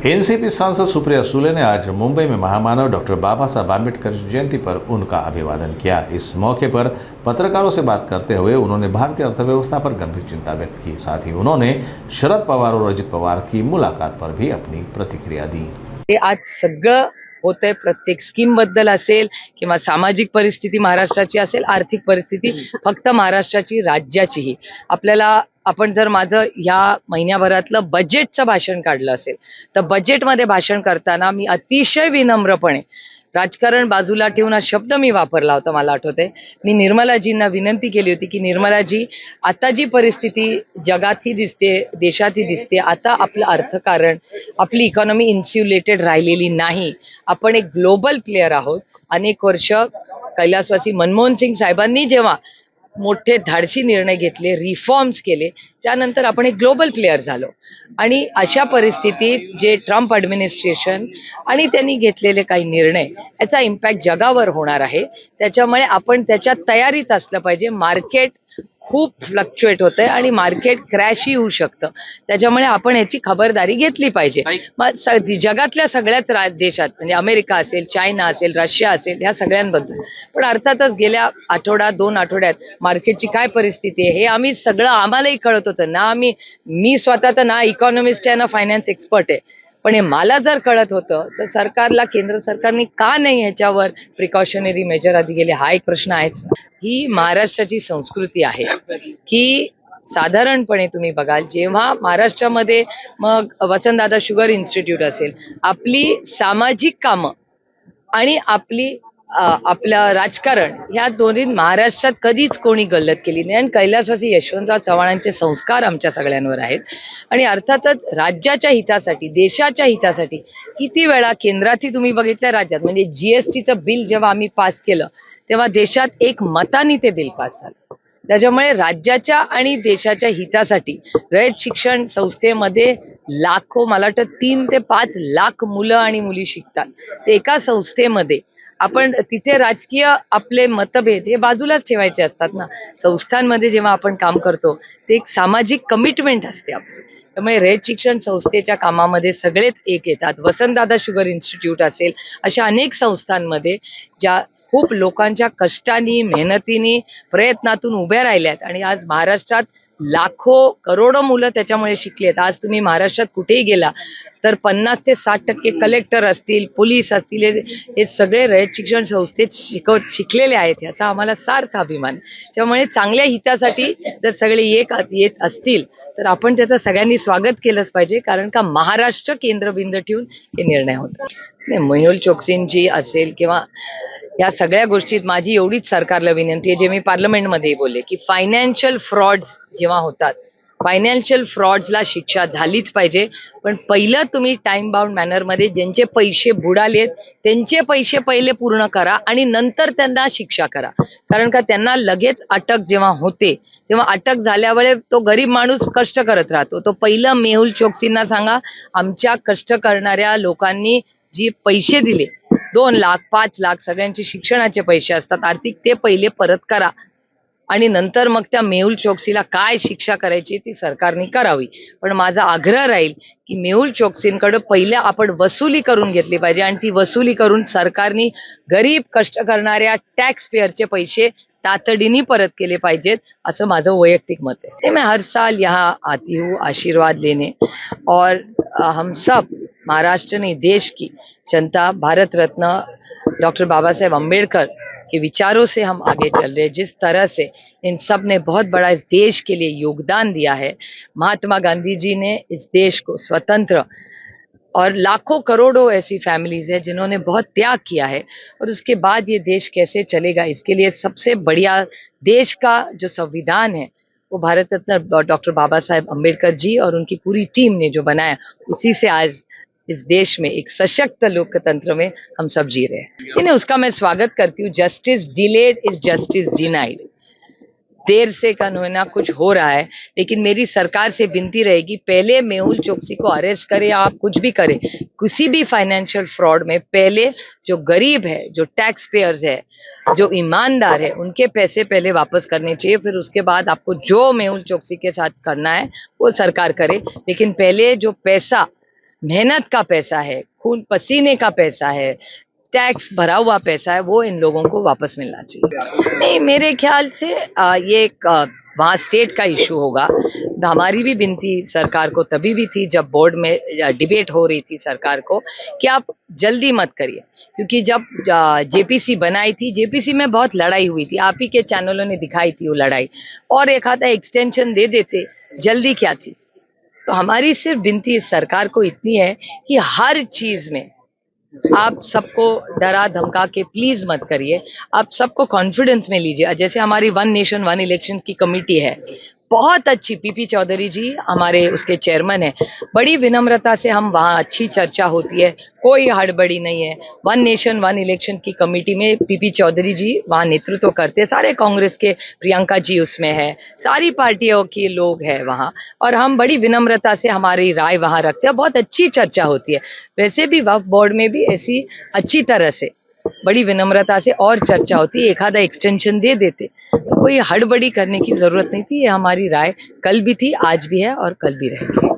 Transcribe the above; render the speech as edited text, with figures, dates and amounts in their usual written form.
NCP सांसद सुप्रिया सुले ने आज मुंबई में महामानव डॉक्टर बाबा साहब आम्बेडकर जयंती पर उनका अभिवादन किया। इस मौके पर पत्रकारों से बात करते हुए उन्होंने भारतीय अर्थव्यवस्था पर गंभीर चिंता व्यक्त की। साथ ही उन्होंने शरद पवार और अजित पवार की मुलाकात पर भी अपनी प्रतिक्रिया दी। ते आज सगळं होतंय, प्रत्येक स्कीम बद्दल असेल किंवा सामाजिक परिस्थिती महाराष्ट्राची असेल, आर्थिक परिस्थिती फक्त महाराष्ट्राची, राज्याचीही. आपण जर माझं ह्या महिन्याभरातलं बजेटचं भाषण काढलं असेल तर बजेटमध्ये भाषण करताना मी अतिशय विनम्रपणे राजकारण बाजूला ठेवून हा शब्द मी वापरला होता. मला आठवतंय, मी निर्मलाजींना विनंती केली होती की निर्मलाजी, आता जी परिस्थिती जगातही दिसते, देशातही दिसते, आता आपलं अर्थकारण, आपली इकॉनॉमी इन्स्युलेटेड राहिलेली नाही. आपण एक ग्लोबल प्लेयर आहोत. अनेक वर्ष कैलासवासी मनमोहन सिंग साहेबांनी जेव्हा मोठे धाडसी निर्णय घेतले, रिफॉर्म्स केले, त्यानंतर आपण एक ग्लोबल प्लेयर झालो. आणि अशा परिस्थितीत जे ट्रम्प ॲडमिनिस्ट्रेशन आणि त्यांनी घेतलेले काही निर्णय, याचा इम्पॅक्ट जगावर होणार आहे. त्याच्यामुळे आपण त्याच्या तयारीत असलं पाहिजे. मार्केट खूप फ्लक्च्युएट होतंय आणि मार्केट क्रॅशही होऊ शकतं. त्याच्यामुळे आपण याची खबरदारी घेतली पाहिजे. जगातल्या सगळ्याच देशात, म्हणजे अमेरिका असेल, चायना असेल, रशिया असेल, या सगळ्यांबद्दल. पण अर्थातच गेल्या दोन आठवड्यात मार्केटची काय परिस्थिती आहे हे आम्ही सगळं, आम्हालाही कळत होतं ना. मी स्वतः तर ना इकॉनॉमिस्ट आहे ना फायनान्स एक्सपर्ट आहे, पण हे मला जर कळत होतं तर सरकारला, केंद्र सरकारने का नाही ह्याच्यावर प्रिकॉशनरी मेजर आधी गेले, हा एक प्रश्न आहेच. ही महाराष्ट्राची संस्कृती आहे की साधारणपणे तुम्ही बघाल, जेव्हा महाराष्ट्रामध्ये मग वसंतदादा शुगर इन्स्टिट्यूट असेल, आपली सामाजिक कामं आणि आपलं राजकारण, ह्या दोन्ही महाराष्ट्रात कधीच कोणी गल्लत केली नाही. आणि कैलासवासी यशवंतराव चव्हाणांचे संस्कार आमच्या सगळ्यांवर आहेत. आणि अर्थातच राज्याच्या हितासाठी, देशाच्या हितासाठी किती वेळा केंद्रातही तुम्ही बघितलं, राज्यात, म्हणजे जीएसटीचं बिल जेव्हा आम्ही पास केलं तेव्हा देशात एक मताने ते बिल पास झालं. त्याच्यामुळे राज्याच्या आणि देशाच्या हितासाठी रयत शिक्षण संस्थेमध्ये लाखो, मला वाटतं 3 ते 5 लाख मुलं आणि मुली शिकतात. ते एका संस्थेमध्ये आपण तिथे राजकीय आपले मतभेद हे बाजूलाच ठेवायचे असतात ना. संस्थांमध्ये जेव्हा आपण काम करतो ते एक सामाजिक कमिटमेंट असते आपली. त्यामुळे रयत शिक्षण संस्थेच्या कामामध्ये सगळेच एक येतात. वसंतदादा शुगर इन्स्टिट्यूट असेल, अशा अनेक संस्थांमध्ये ज्या खूप लोकांच्या कष्टानी, मेहनतीने, प्रयत्नातून उभ्या राहिल्यात आणि आज महाराष्ट्रात लाखो करोडो मुलं त्याच्यामुळे शिकलेत. आज तुम्ही महाराष्ट्रात कुठेही गेला तर 50 ते 60% कलेक्टर असतील, पोलीस असतील, हे सगळे रयत शिक्षण संस्थेत शिकलेले आहेत. याचा आम्हाला सार्थ अभिमान. त्यामुळे चांगल्या हितासाठी जर सगळे येत असतील तर आपण त्याचं सगळ्यांनी स्वागत केलंच पाहिजे, कारण का महाराष्ट्र केंद्रबिंदू ठेवून हे निर्णय होतात. मेहुल चोक्सींची असेल किंवा या सगळ्या गोष्टीत माझी एवढीच सरकारला विनंती आहे, जे मी पार्लमेंटमध्ये बोलले, की फायनान्शियल फ्रॉड्स जेव्हा होतात, फायनान्शियल फ्रॉड्सला शिक्षा झालीच पाहिजे. पण पहिलं तुम्ही टाइम बाउंड मॅनरमध्ये ज्यांचे पैसे बुडालेत त्यांचे पैसे पहिले पूर्ण करा आणि नंतर त्यांना शिक्षा करा. कारण का त्यांना लगेच अटक जेव्हा होते तेव्हा अटक झाल्यावर तो गरीब माणूस कष्ट करत राहतो. तो पहिलं मेहुल चोक्सींना सांगा, आमच्या कष्ट करणाऱ्या लोकांनी जी पैसे दिले, 2 लाख 5 लाख सगळ्यांचे शिक्षणाचे पैसे असतात आर्थिक, ते पहिले परत करा आणि नंतर मग त्या मेहुल चोक्सीला काय शिक्षा करायची ती सरकारने करावी. पण माझा आग्रह राहील की मेहुल चोक्सींकडे पहिले आपण वसुली करून घेतली पाहिजे आणि ती वसुली करून सरकारने गरीब कष्ट करणाऱ्या टॅक्स पेयरचे पैसे तातडीने परत केले पाहिजेत, असं माझं वैयक्तिक मत है. मैं हर साल यहाँ आती हूँ आशीर्वाद लेने, और हम सब महाराष्ट्र ने, देश की जनता, भारत रत्न डॉक्टर बाबा साहेब अम्बेडकर के विचारों से हम आगे चल रहे हैं. जिस तरह से इन सब ने बहुत बड़ा इस देश के लिए योगदान दिया है. महात्मा गांधी जी ने इस देश को स्वतंत्र, और लाखों करोड़ों ऐसी फैमिलीज है जिन्होंने बहुत त्याग किया है, और उसके बाद ये देश कैसे चलेगा, इसके लिए सबसे बढ़िया देश का जो संविधान है वो भारत रत्न डॉक्टर बाबा साहेब अम्बेडकर जी और उनकी पूरी टीम ने जो बनाया, उसी से आज इस देश में एक सशक्त लोकतंत्र में हम सब जी रहे हैं. इन्हें उसका मैं स्वागत करती हूँ. Justice delayed is justice denied. देर से होना कुछ हो रहा है, लेकिन मेरी सरकार से विनती रहेगी, पहले मेहुल चोक्सी को अरेस्ट करे या आप कुछ भी करें, किसी भी फाइनेंशियल फ्रॉड में पहले जो गरीब है, जो टैक्स पेयर्स है, जो ईमानदार है, उनके पैसे पहले वापस करने चाहिए. फिर उसके बाद आपको जो मेहुल चोक्सी के साथ करना है वो सरकार करे, लेकिन पहले जो पैसा मेहनत का पैसा है, खून पसीने का पैसा है, टैक्स भरा हुआ पैसा है, वो इन लोगों को वापस मिलना चाहिए। नहीं, मेरे ख्याल से ये एक वहाँ स्टेट का इशू होगा। हमारी भी विनती सरकार को तभी भी थी जब बोर्ड में डिबेट हो रही थी सरकार को कि आप जल्दी मत करिए, क्योंकि जब जेपीसी बनाई थी, जेपीसी में बहुत लड़ाई हुई थी, आप ही के चैनलों ने दिखाई थी वो लड़ाई, और एक आधा एक्सटेंशन दे देते, जल्दी क्या थी। तो हमारी सिर्फ विनती इस सरकार को इतनी है कि हर चीज में आप सबको डरा धमका के प्लीज मत करिए, आप सबको कॉन्फिडेंस में लीजिए। जैसे हमारी वन नेशन वन इलेक्शन की कमेटी है, बहुत अच्छी, पीपी चौधरी जी हमारे उसके चेयरमैन है, बड़ी विनम्रता से हम वहाँ अच्छी चर्चा होती है, कोई हड़बड़ी नहीं है। वन नेशन वन इलेक्शन की कमेटी में पीपी चौधरी जी वहाँ नेतृत्व करते हैं, सारे कांग्रेस के, प्रियंका जी उसमें है, सारी पार्टियों के लोग हैं वहाँ, और हम बड़ी विनम्रता से हमारी राय वहाँ रखते हैं, बहुत अच्छी चर्चा होती है। वैसे भी वक्फ बोर्ड में भी ऐसी अच्छी तरह से बड़ी विनम्रता से और चर्चा होती, एक आधा एक्सटेंशन दे देते, तो कोई हड़बड़ी करने की जरूरत नहीं थी। ये हमारी राय कल भी थी, आज भी है और कल भी रहेगी।